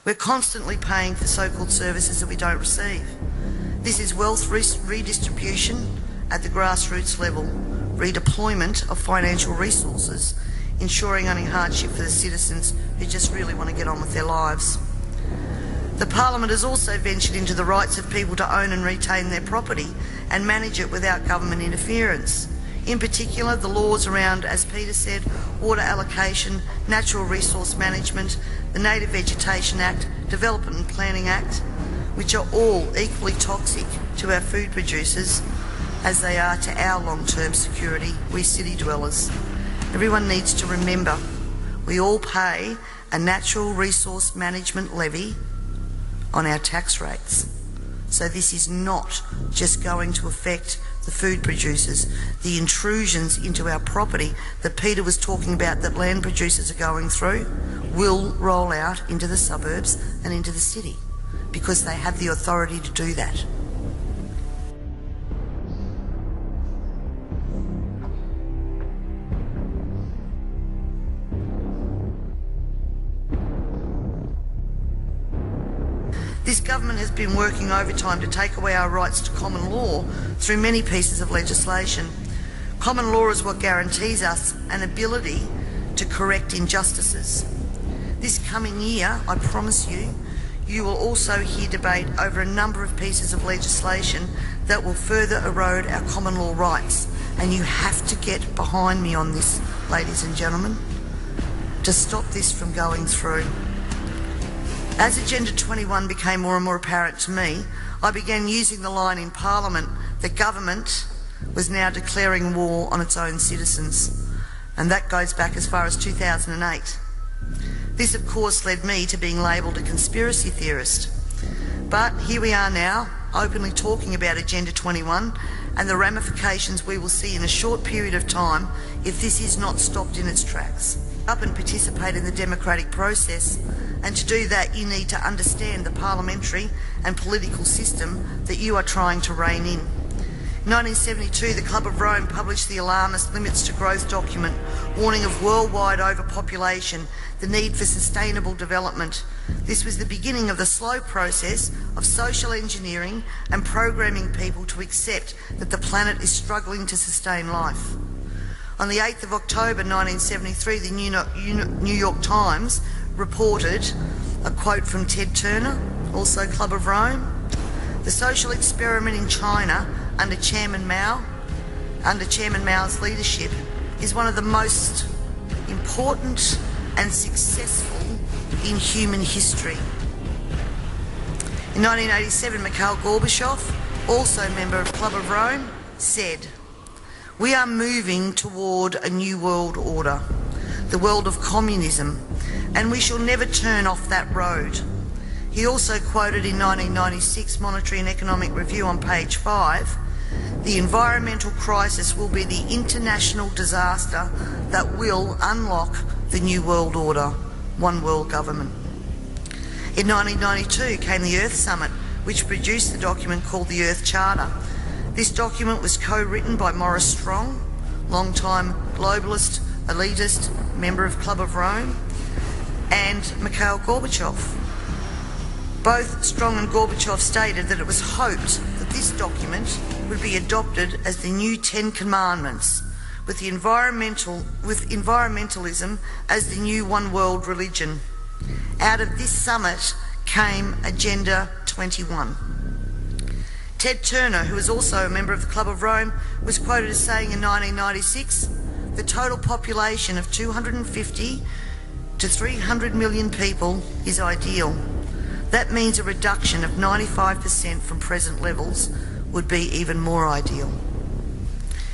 We're constantly paying for so-called services that we don't receive. This is wealth redistribution at the grassroots level, redeployment of financial resources, ensuring only hardship for the citizens who just really want to get on with their lives. The Parliament has also ventured into the rights of people to own and retain their property and manage it without government interference. In particular, the laws around, as Peter said, water allocation, natural resource management, the Native Vegetation Act, Development and Planning Act, which are all equally toxic to our food producers as they are to our long-term security, we city dwellers. Everyone needs to remember we all pay a natural resource management levy on our tax rates. So this is not just going to affect the food producers. The intrusions into our property that Peter was talking about that land producers are going through will roll out into the suburbs and into the city because they have the authority to do that. This government has been working overtime to take away our rights to common law through many pieces of legislation. Common law is what guarantees us an ability to correct injustices. This coming year, I promise you, you will also hear debate over a number of pieces of legislation that will further erode our common law rights. And you have to get behind me on this, ladies and gentlemen, to stop this from going through. As Agenda 21 became more and more apparent to me, I began using the line in Parliament that government was now declaring war on its own citizens. And that goes back as far as 2008. This, of course, led me to being labelled a conspiracy theorist. But here we are now, openly talking about Agenda 21 and the ramifications we will see in a short period of time if this is not stopped in its tracks. Up and participate in the democratic process, and to do that you need to understand the parliamentary and political system that you are trying to rein in. In 1972, the Club of Rome published the alarmist Limits to Growth document, warning of worldwide overpopulation, the need for sustainable development. This was the beginning of the slow process of social engineering and programming people to accept that the planet is struggling to sustain life. On the 8th of October 1973, the New York Times reported a quote from Ted Turner, also Club of Rome. The social experiment in China under Chairman Mao's leadership is one of the most important and successful in human history. In 1987, Mikhail Gorbachev, also a member of Club of Rome, said, "We are moving toward a new world order, the world of communism, and we shall never turn off that road." He also quoted in 1996 Monetary and Economic Review on page 5, "The environmental crisis will be the international disaster that will unlock the new world order, one world government." In 1992 came the Earth Summit, which produced the document called the Earth Charter. This document was co-written by Maurice Strong, long-time globalist, elitist, member of Club of Rome, and Mikhail Gorbachev. Both Strong and Gorbachev stated that it was hoped that this document would be adopted as the new 10 Commandments, with environmentalism as the new one world religion. Out of this summit came Agenda 21. Ted Turner, who was also a member of the Club of Rome, was quoted as saying in 1996, "The total population of 250 to 300 million people is ideal. That means a reduction of 95% from present levels would be even more ideal."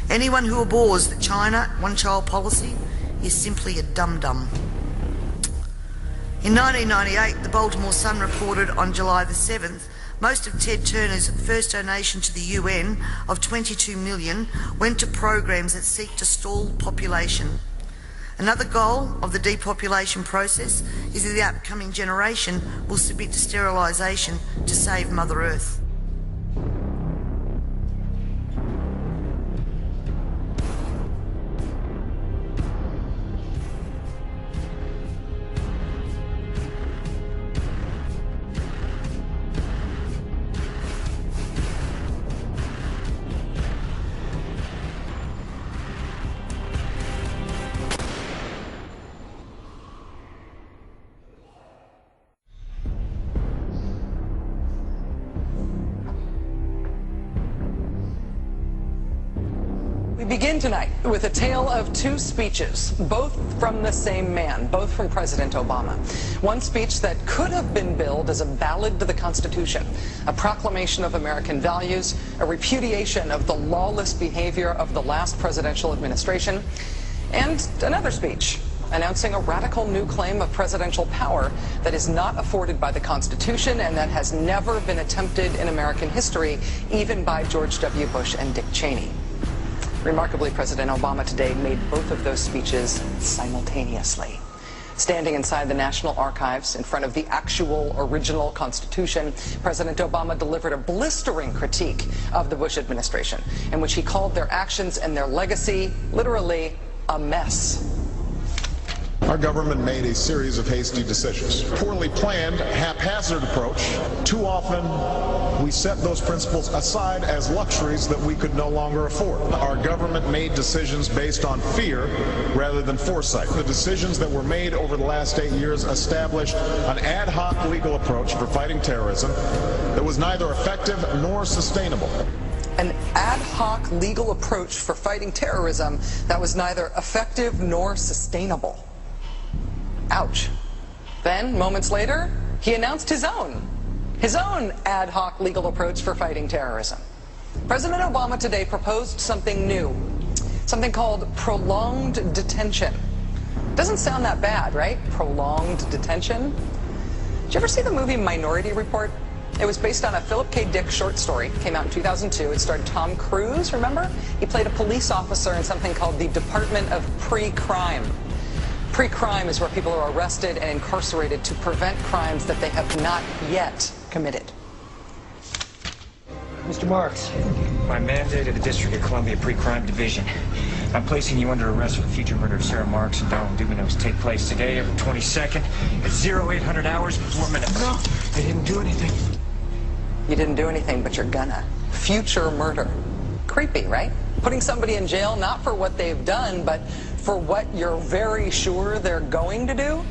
Anyone who abhors the China one-child policy is simply a dum-dum. In 1998, the Baltimore Sun reported on July the 7th, most of Ted Turner's first donation to the UN of $22 million went to programs that seek to stall population. Another goal of the depopulation process is that the upcoming generation will submit to sterilisation to save Mother Earth. We begin tonight with a tale of two speeches, both from the same man, both from President Obama. One speech that could have been billed as a ballad to the Constitution, a proclamation of American values, a repudiation of the lawless behavior of the last presidential administration, and another speech announcing a radical new claim of presidential power that is not afforded by the Constitution and that has never been attempted in American history, even by George W. Bush and Dick Cheney. Remarkably, President Obama today made both of those speeches simultaneously. Standing inside the National Archives in front of the actual original Constitution, President Obama delivered a blistering critique of the Bush administration, in which he called their actions and their legacy, literally, a mess. Our government made a series of hasty decisions. Poorly planned, haphazard approach. Too often, we set those principles aside as luxuries that we could no longer afford. Our government made decisions based on fear rather than foresight. The decisions that were made over the last 8 years established an ad hoc legal approach for fighting terrorism that was neither effective nor sustainable. An ad hoc legal approach for fighting terrorism that was neither effective nor sustainable. Ouch. Then, moments later, he announced his own ad hoc legal approach for fighting terrorism. President Obama today proposed something new, something called prolonged detention. Doesn't sound that bad, right? Prolonged detention. Did you ever see the movie Minority Report? It was based on a Philip K. Dick short story. It came out in 2002. It starred Tom Cruise, remember? He played a police officer in something called the Department of Pre-Crime. Pre-crime is where people are arrested and incarcerated to prevent crimes that they have not yet committed. Mr. Marks, by mandate of the District of Columbia Pre-Crime Division, I'm placing you under arrest for the future murder of Sarah Marks and Donald Dubinos. Take place today, April 22nd, at 0800 hours 4 minutes. No, I didn't do anything. You didn't do anything, but you're gonna. Future murder. Creepy, right? Putting somebody in jail not for what they've done, but for what you're very sure they're going to do?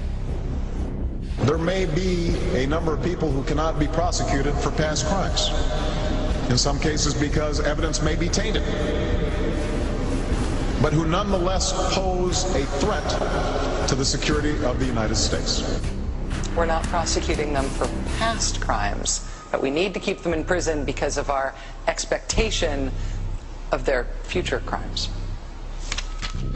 There may be a number of people who cannot be prosecuted for past crimes. In some cases because evidence may be tainted, but who nonetheless pose a threat to the security of the United States. We're not prosecuting them for past crimes, but we need to keep them in prison because of our expectation of their future crimes.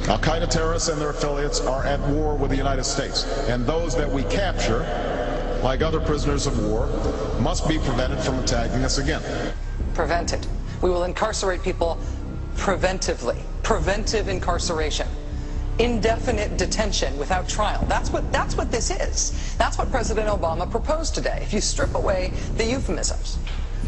Al-Qaeda terrorists and their affiliates are at war with the United States, and those that we capture, like other prisoners of war, must be prevented from attacking us again. Prevented. We will incarcerate people preventively. Preventive incarceration. Indefinite detention without trial. That's what this is. That's what President Obama proposed today, if you strip away the euphemisms.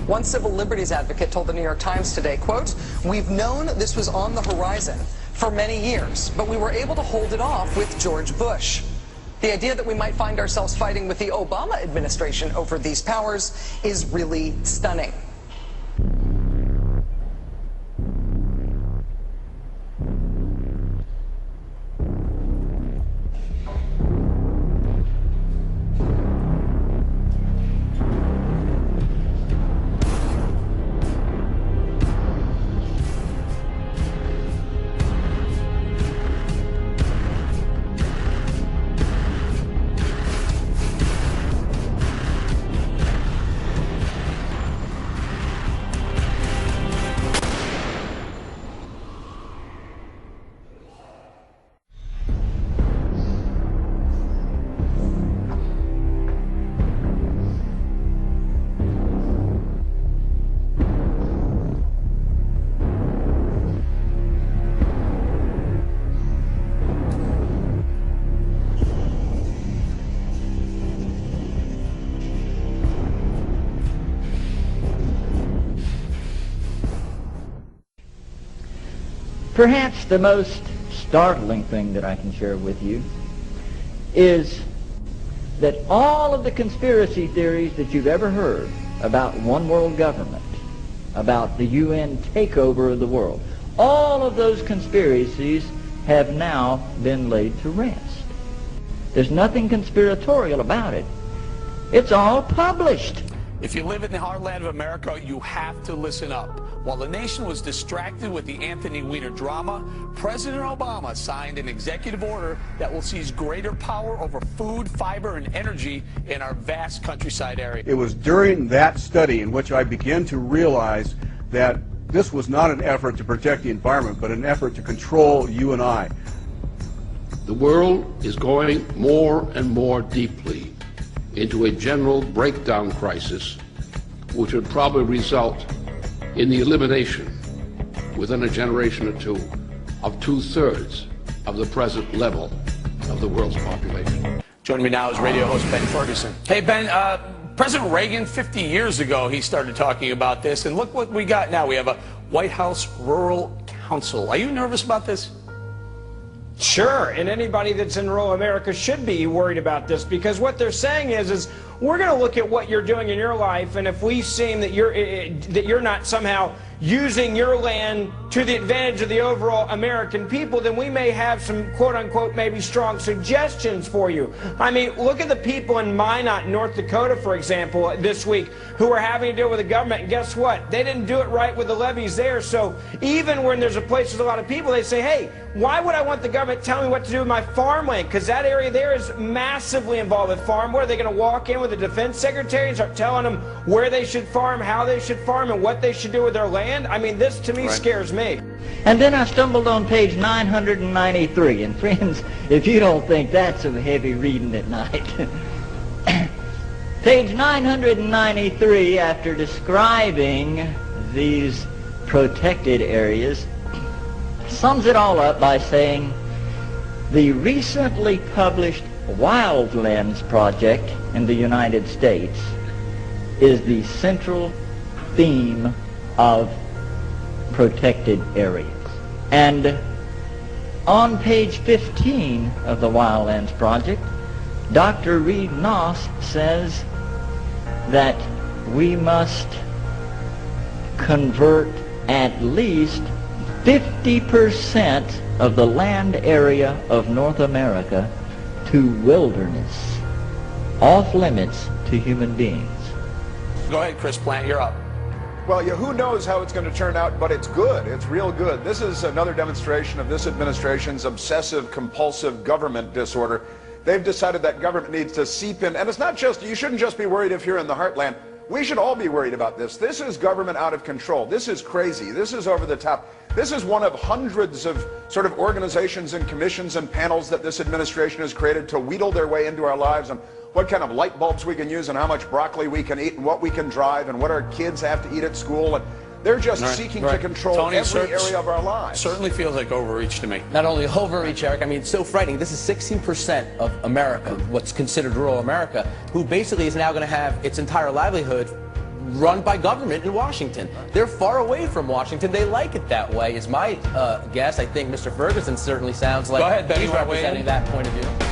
One civil liberties advocate told the New York Times today, quote, "We've known this was on the horizon for many years, but we were able to hold it off with George Bush. The idea that we might find ourselves fighting with the Obama administration over these powers is really stunning." Perhaps the most startling thing that I can share with you is that all of the conspiracy theories that you've ever heard about one world government, about the UN takeover of the world, all of those conspiracies have now been laid to rest. There's nothing conspiratorial about it. It's all published. If you live in the heartland of America, you have to listen up. While the nation was distracted with the Anthony Weiner drama, President Obama signed an executive order that will seize greater power over food, fiber, and energy in our vast countryside area. It was during that study in which I began to realize that this was not an effort to protect the environment, but an effort to control you and I. The world is going more and more deeply into a general breakdown crisis, which would probably result in the elimination within a generation or two of 2/3 of the present level of the world's population. Joining me now is radio host Ben Ferguson. Hey Ben, President Reagan, 50 years ago, he started talking about this, and look what we got now. We have a White House Rural Council. Are you nervous about this? Sure, and anybody that's in rural America should be worried about this, because what they're saying is we're going to look at what you're doing in your life, and if we seem that you're not somehow using your land to the advantage of the overall American people, then we may have some quote-unquote maybe strong suggestions for you. I mean, look at the people in Minot, North Dakota, for example, this week, who are having to deal with the government, and guess what? They didn't do it right with the levees there, so even when there's a place with a lot of people, they say, hey, why would I want the government telling me what to do with my farmland? Because that area there is massively involved with farm. What, are they going to walk in with the defense secretary and start telling them where they should farm, how they should farm, and what they should do with their land? I mean, this to me scares me. And then I stumbled on page 993, and friends, if you don't think that's some heavy reading at night. Page 993, after describing these protected areas, sums it all up by saying, the recently published Wildlands Project in the United States is the central theme of protected areas. And on page 15 of the Wildlands Project, Dr. Reed Noss says that we must convert at least 50% of the land area of North America to wilderness, off limits to human beings. Go ahead, Chris Plant, you're up. Well, yeah, who knows how it's going to turn out, but it's good. It's real good. This is another demonstration of this administration's obsessive, compulsive government disorder. They've decided that government needs to seep in, and it's not just, you shouldn't just be worried if you're in the heartland. We should all be worried about this. This is government out of control. This is crazy. This is over the top. This is one of hundreds of sort of organizations and commissions and panels that this administration has created to wheedle their way into our lives, and what kind of light bulbs we can use, and how much broccoli we can eat, and what we can drive, and what our kids have to eat at school. And they're just seeking to control Tony, every area of our lives. Certainly feels like overreach to me. Not only overreach, Eric, I mean, it's so frightening. This is 16% of America, what's considered rural America, who basically is now going to have its entire livelihood run by government in Washington. They're far away from Washington. They like it that way, is my guess. I think Mr. Ferguson certainly sounds like he's representing that point of view.